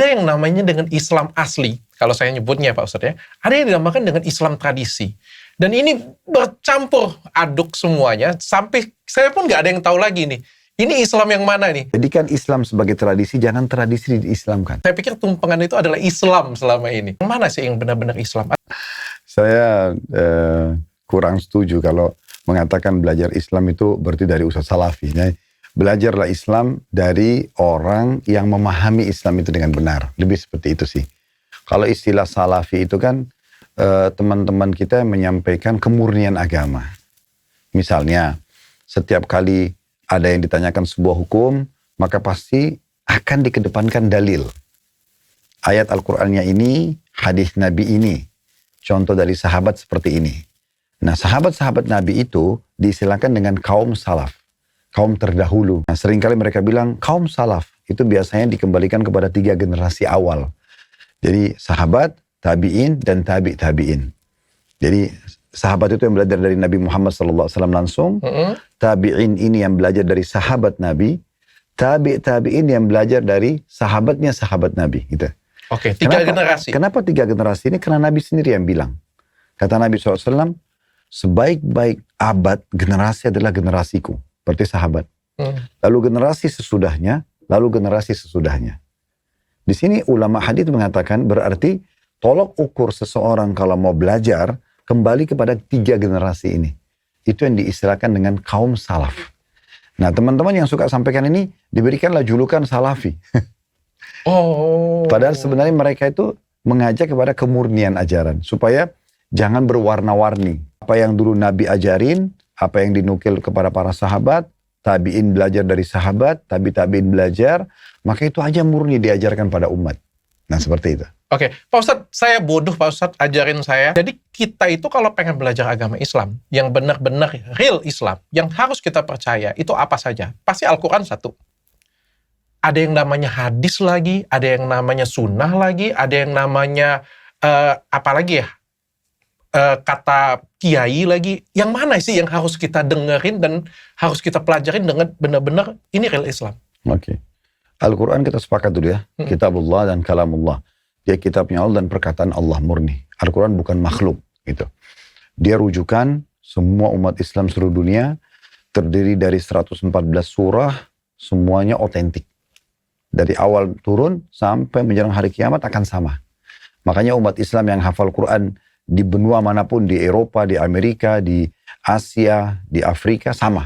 ada yang namanya dengan Islam asli, kalau saya nyebutnya Pak Ustadz ya, ada yang dinamakan dengan Islam tradisi. Dan ini bercampur aduk semuanya, sampai saya pun nggak ada yang tahu lagi nih, ini Islam yang mana nih? Jadi kan Islam sebagai tradisi, jangan tradisi diislamkan. Saya pikir tumpengan itu adalah Islam selama ini. Yang mana sih yang benar-benar Islam? Saya kurang setuju kalau mengatakan belajar Islam itu berarti dari Ustaz Salafi. Belajarlah Islam dari orang yang memahami Islam itu dengan benar. Lebih seperti itu sih. Kalau istilah Salafi itu kan teman-teman kita yang menyampaikan kemurnian agama. Misalnya, setiap kali ada yang ditanyakan sebuah hukum, maka pasti akan dikedepankan dalil. Ayat Al-Qur'annya ini, hadis Nabi ini. Contoh dari sahabat seperti ini. Nah, sahabat-sahabat Nabi itu diistilahkan dengan kaum salaf. Kaum terdahulu. Nah, seringkali mereka bilang kaum salaf itu biasanya dikembalikan kepada 3 generasi awal. Jadi sahabat, tabi'in, dan tabi'in. Jadi sahabat itu yang belajar dari Nabi Muhammad SAW langsung. Tabi'in ini yang belajar dari sahabat Nabi. Tabi'in yang belajar dari sahabatnya sahabat Nabi. Gitu. Oke, 3 generasi. Kenapa 3 generasi ini? Karena Nabi sendiri yang bilang. Kata Nabi SAW, sebaik-baik abad generasi adalah generasiku. Seperti sahabat. Lalu generasi sesudahnya, lalu generasi sesudahnya. Di sini ulama hadits mengatakan berarti tolok ukur seseorang kalau mau belajar kembali kepada 3 generasi ini. Itu yang diistilahkan dengan kaum salaf. Nah, teman-teman yang suka sampaikan ini diberikanlah julukan salafi. Padahal sebenarnya mereka itu mengajak kepada kemurnian ajaran supaya jangan berwarna-warni. Apa yang dulu Nabi ajarin, apa yang dinukil kepada para sahabat, tabi'in belajar dari sahabat, tabi'in belajar, maka itu aja murni diajarkan pada umat. Nah, seperti itu. Oke, Pak Ustadz, saya bodoh Pak Ustadz, ajarin saya. Jadi kita itu kalau pengen belajar agama Islam, yang benar-benar real Islam, yang harus kita percaya, itu apa saja? Pasti Al-Quran satu. Ada yang namanya hadis lagi, ada yang namanya sunnah lagi, ada yang namanya, apa lagi ya? Kata kiai lagi, yang mana sih yang harus kita dengerin dan harus kita pelajarin dengan benar-benar ini real Islam? Oke. Al-Quran kita sepakat dulu ya. Kitabullah dan kalamullah. Dia kitabnya Allah dan perkataan Allah murni. Al-Quran bukan makhluk. Gitu. Dia rujukan semua umat Islam seluruh dunia. Terdiri dari 114 surah. Semuanya otentik. Dari awal turun sampai menjelang hari kiamat akan sama. Makanya umat Islam yang hafal Quran di benua manapun, di Eropa, di Amerika, di Asia, di Afrika, sama.